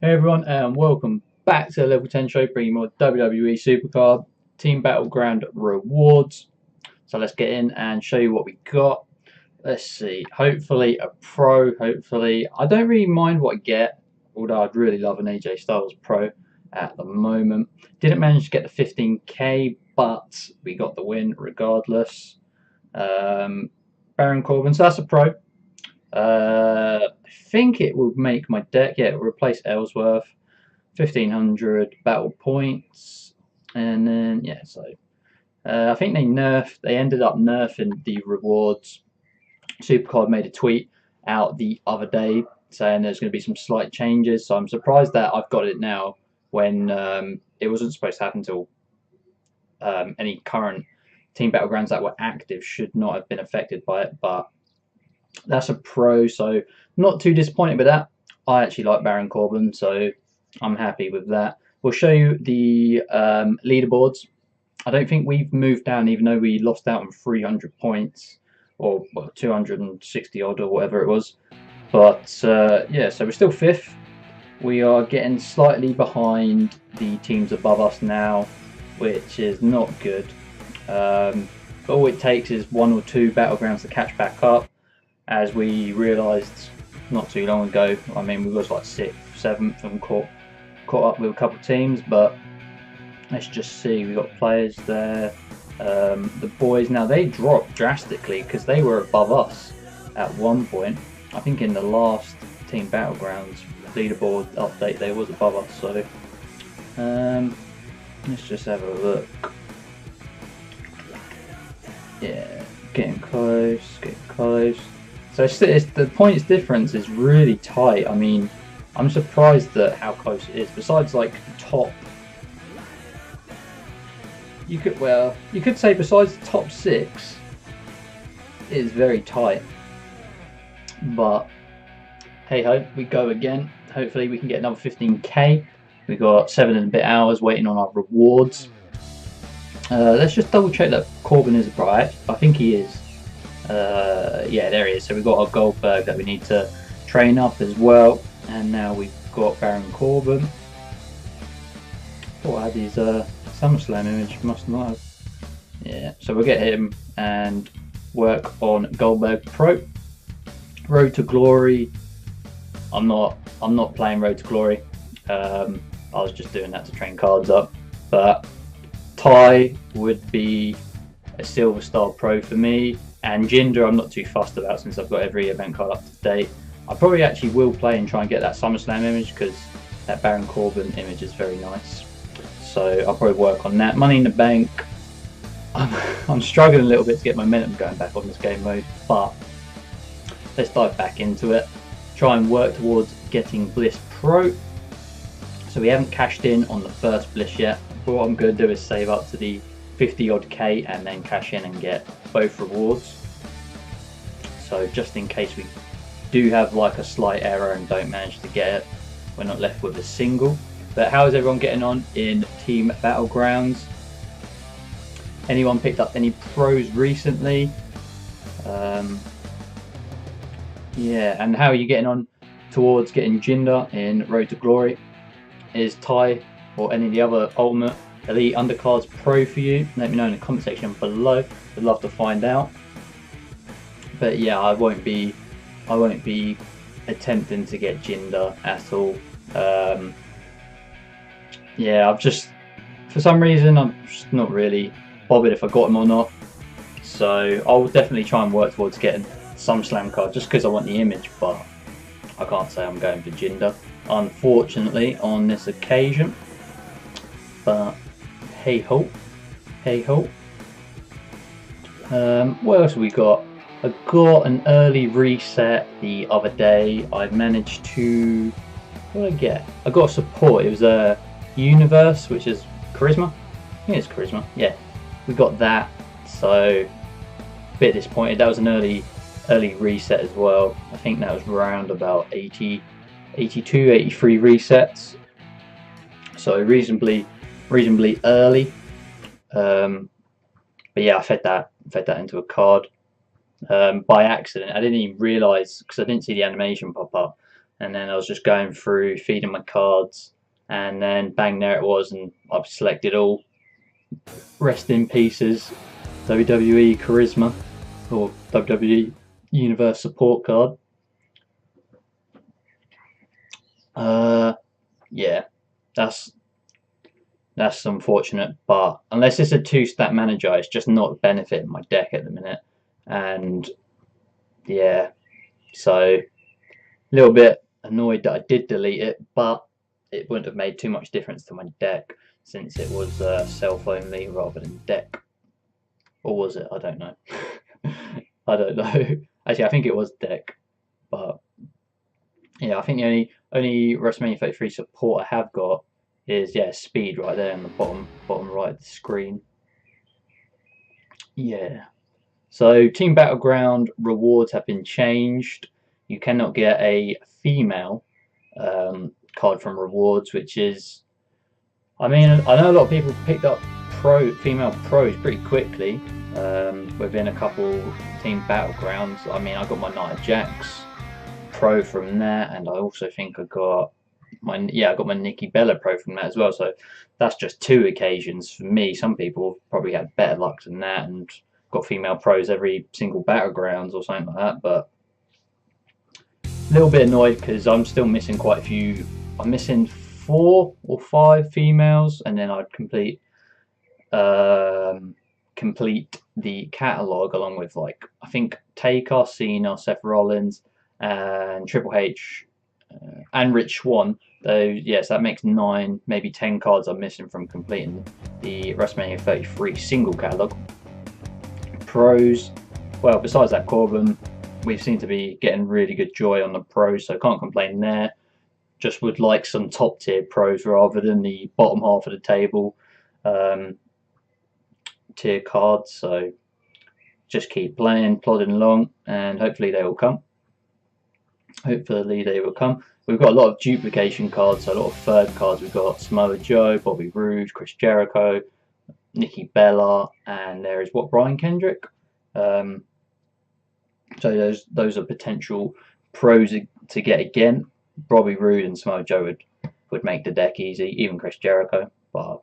Hey everyone, and welcome back to the Level 10 show, bringing more WWE SuperCard Team Battleground rewards. So let's get in and show you what we got. Let's see, hopefully a pro, hopefully. I don't really mind what I get, although I'd really love an AJ Styles Pro at the moment. Didn't manage to get the 15k, but we got the win regardless. Baron Corbin, so that's a pro. I think it will make my deck. Yeah, it will replace Ellsworth. 1500 battle points, and then yeah. So I think they ended up nerfing the rewards. Supercard made a tweet out the other day saying there's going to be some slight changes. So I'm surprised that I've got it now when it wasn't supposed to happen until any current team battlegrounds that were active should not have been affected by it. But that's a pro, so not too disappointed with that. I actually like Baron Corbin, so I'm happy with that. We'll show you the leaderboards. I don't think we've moved down, even though we lost out on 300 points, or well, 260 odd, or whatever it was. But yeah, so we're still fifth. We are getting slightly behind the teams above us now, which is not good. But all it takes is one or two battlegrounds to catch back up, as we realised not too long ago. I mean, we was like 6th, 7th, and caught up with a couple of teams. But let's just see, we got players there. The boys now, they dropped drastically because they were above us at one point. I think in the last Team Battlegrounds leaderboard update they was above us. So let's just have a look. Yeah, getting close, getting close. So it's the points difference is really tight. I mean, I'm surprised at how close it is. Besides, like top, you could say besides the top 6, it is very tight. But hey ho, we go again. Hopefully we can get another 15k. We got 7 and a bit hours waiting on our rewards. Let's just double check that Corbin is a pro. I think he is. Yeah, there he is. So we've got our Goldberg that we need to train up as well. And now we've got Baron Corbin. Oh, I had his SummerSlam image. Must not have. Yeah, so we'll get him and work on Goldberg Pro. Road to Glory. I'm not playing Road to Glory. I was just doing that to train cards up. But Ty would be a Silver Star Pro for me, and Jinder I'm not too fussed about since I've got every event card up to date. I probably actually will play and try and get that SummerSlam image because that Baron Corbin image is very nice. So I'll probably work on that. Money in the Bank. I'm struggling a little bit to get momentum going back on this game mode, but let's dive back into it. Try and work towards getting Bliss Pro. So we haven't cashed in on the first Bliss yet. But what I'm going to do is save up to the 50 odd K and then cash in and get both rewards. So just in case we do have like a slight error and don't manage to get it, we're not left with a single. But how is everyone getting on in Team Battlegrounds? Anyone picked up any pros recently? Yeah, and how are you getting on towards getting Jinder in Road to Glory? Is Ty or any of the other Ultimate Elite Undercards pro for you? Let me know in the comment section below. I'd love to find out. But yeah, I won't be attempting to get Jinder at all. Yeah, for some reason I'm just not really bothered if I got him or not. So I'll definitely try and work towards getting some Slam card just because I want the image, but I can't say I'm going for Jinder, unfortunately, on this occasion. But hey ho, hey ho. What else have we got? I got an early reset the other day. I managed to, what did I get? I got support. It was a Universe, which is Charisma. I think it's Charisma. Yeah, we got that. So a bit disappointed. That was an early reset as well. I think that was around about 80, 82, 83 resets. So reasonably early. But yeah, I fed that into a card by accident. I didn't even realise because I didn't see the animation pop up and then I was just going through feeding my cards, and then bang, there it was, and I've selected all. Rest in pieces, WWE Charisma, or WWE Universe Support Card. Yeah, that's unfortunate, but unless it's a 2-stat manager, it's just not benefiting my deck at the minute. And yeah, so a little bit annoyed that I did delete it, but it wouldn't have made too much difference to my deck since it was self only rather than deck. Or was it? I don't know. I don't know. Actually, I think it was deck, but yeah, I think the only WrestleMania 33 support I have got is, yeah, speed right there in the bottom right of the screen. Yeah. So Team Battleground rewards have been changed. You cannot get a female card from rewards, which is, I mean, I know a lot of people picked up female pros pretty quickly within a couple Team Battlegrounds. I mean, I got my Nia Jax pro from that, and I also think I got my Nikki Bella pro from that as well. So that's just 2 occasions for me. Some people probably had better luck than that and got female pros every single Battlegrounds or something like that. But a little bit annoyed because I'm still missing quite a few. I'm missing 4 or 5 females, and then I'd complete the catalog along with, like, I think Taker, Cena, Seth Rollins, and Triple H, and Rich Swann. Though, yes, that makes 9, maybe 10 cards I'm missing from completing the WrestleMania 33 single catalog. Pros, well, besides that, Corbin, we seem to be getting really good joy on the pros, so can't complain there. Just would like some top tier pros rather than the bottom half of the table tier cards. So just keep playing, plodding along, and hopefully they will come. Hopefully they will come. We've got a lot of duplication cards, so a lot of third cards. We've got Samoa Joe, Bobby Roode, Chris Jericho, Nikki Bella, and there is Brian Kendrick. So those are potential pros to get again. Bobby Roode and Samoa Joe would make the deck easy, even Chris Jericho, but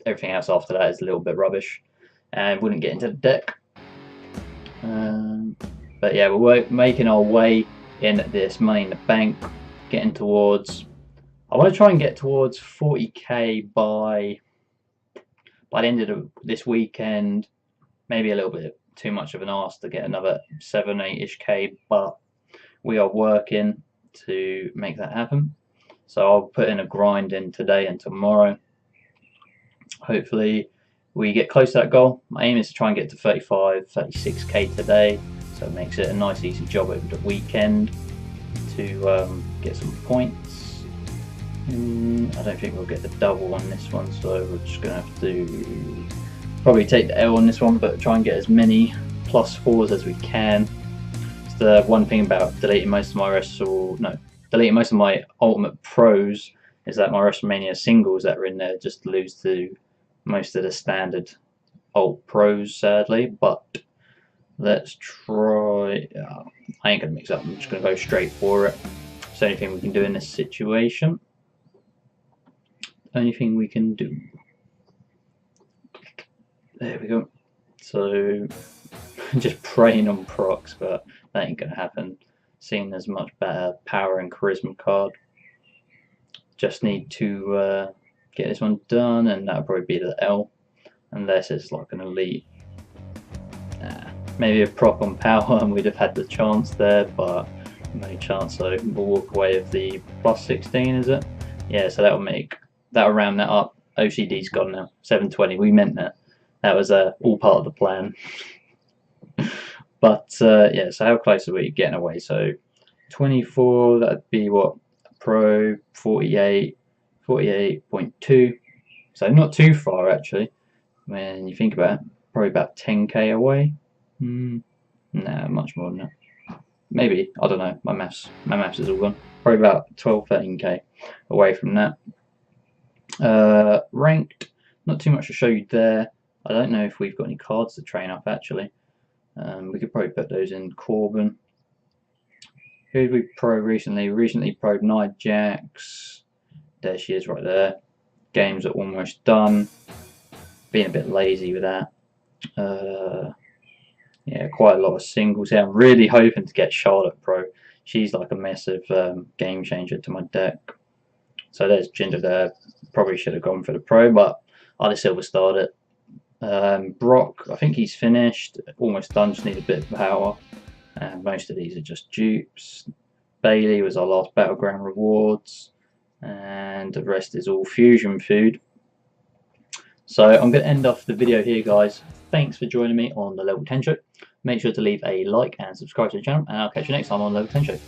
everything else after that is a little bit rubbish and wouldn't get into the deck. But yeah, we're making our way in at this Money in the Bank, getting towards, I want to try and get towards 40k by the end of this weekend. Maybe a little bit too much of an ask to get another 7-8ish k, but we are working to make that happen. So I'll put in a grind in today and tomorrow. Hopefully we get close to that goal. My aim is to try and get to 36k today, so it makes it a nice easy job over the weekend to get some points. I don't think we'll get the double on this one, so we're just going to have to probably take the L on this one, but try and get as many +4s as we can. It's the one thing about deleting most of my Ultimate Pros is that my WrestleMania singles that are in there just lose to most of the standard Ult Pros, sadly. But let's try. I ain't gonna mix up. I'm just gonna go straight for it. It's the only thing we can do in this situation. Only thing we can do. There we go. So just praying on procs, but that ain't gonna happen. Seeing as much better power and charisma card. Just need to get this one done, and that'll probably be the L, unless it's like an elite. Maybe a prop on power and we'd have had the chance there, but no chance, so we'll walk away with the +16, is it? Yeah, so that'll round that up. OCD's gone now. 720, we meant that. That was all part of the plan. But yeah, so how close are we getting away? So 24, that'd be what? Pro 48, 48.2. So not too far actually. When you think about it, probably about 10k away. Nah, much more than that. Maybe, I don't know. My maths is all gone. Probably about 12, 13k away from that. Ranked, not too much to show you there. I don't know if we've got any cards to train up actually. We could probably put those in Corbin. Who did we pro recently? We recently proed Nia Jax. There she is right there. Games are almost done. Being a bit lazy with that. Yeah, quite a lot of singles here. I'm really hoping to get Charlotte pro. She's like a massive game changer to my deck. So there's Jinder there. Probably should have gone for the pro, but I just silver starred it. Brock, I think he's finished. Almost done, just need a bit of power. And most of these are just dupes. Bailey was our last Battleground rewards. And the rest is all fusion food. So I'm going to end off the video here, guys. Thanks for joining me on the Level 10 Show. Make sure to leave a like and subscribe to the channel, and I'll catch you next time on Level 10 Show.